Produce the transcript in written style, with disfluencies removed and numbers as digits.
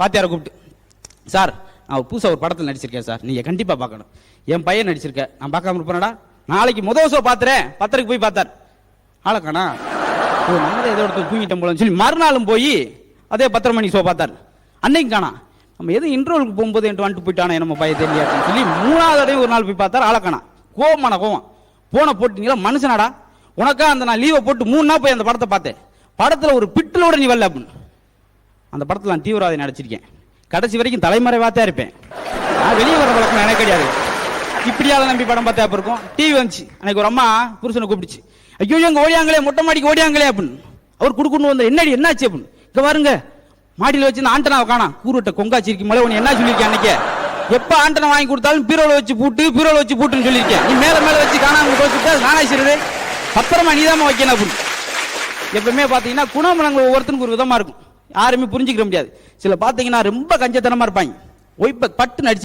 வாத்தியாரை கூப்பிட்டு, சார் நான் புதுசாக ஒரு படத்தில் நடிச்சிருக்கேன் சார், நீங்கள் கண்டிப்பாக பார்க்கணும். என் பையன் நடிச்சிருக்கேன், நான் பார்க்காம இருப்பேனடா. நாளைக்கு முதல் ஷோ பார்த்துறேன். 10:30 போய் பார்த்தார். ஆளக்கானா நம்மளே ஏதோ ஒருத்தர் தூங்கிட்டோம் போலன்னு சொல்லி மறுநாளும் போய் அதே 10:30 மணி ஷோ பார்த்தார். அன்னைக்கு காணா. நம்ம எதுவும் இன்ட்ரோலுக்கு போகும்போது என்று வந்துட்டு போயிட்டானே நம்ம பையன் தெரியாது சொல்லி 3வது தடவை ஒரு நாள் போய் பார்த்தார். ஆளக்கானா. கோவமான கோவம். போன போட்டீங்களா மனுஷனாடா, உனக்கா அந்த நான் லீவை போட்டு 3 நாள் போய் அந்த படத்தை பார்த்தேன். படத்தில் ஒரு பிட்டிலோட நீ வரல அப்படின்னு. அந்த படத்தில் நான் தீவிரவாதி நடிச்சிருக்கேன். கடைசி வரைக்கும் தலைமறைவாத்தான் இருப்பேன். நான் வெளியே வர வழக்கம் எனக்கு கிடையாது. இப்படியால நம்பி படம் பார்த்தா இருக்கும். டிவி வந்துச்சு. அன்னைக்கு ஒரு அம்மா புருஷனை கூப்பிடுச்சு. ஐயோ எங்க ஓடியாங்களே, மொட்டை மாடிக்கு ஓடியாங்களே அப்படின்னு. அவர் குடுக்குன்னு வந்து என்னடி என்னாச்சு அப்படின்னு. இங்க பாருங்க மாடியில் வச்சு ஆண்டனாவை காணா. கூறுட்ட கொங்காச்சி இருக்கு மலை உன்னை என்ன சொல்லியிருக்கேன் அன்னைக்கு. எப்ப ஆண்டனை வாங்கி கொடுத்தாலும் பீரோல வச்சு பூட்டுன்னு சொல்லியிருக்கேன். நீ மேல வச்சு காணாம போச்சுட்டா நானாச்சுறது பத்திரமா நீதாம வைக்கணும் அப்படின்னு. எப்பவுமே பாத்தீங்கன்னா குணமனங்கள் ஒவ்வொருத்தனுக்கு ஒரு விதமா இருக்கும். யாருமே புரிஞ்சுக்கிற முடியாது. சில பாத்தீங்கன்னா ரொம்ப கஞ்சத்தனமா இருப்பாங்க. ஒய்ப்ப பட்டு நடிச்சு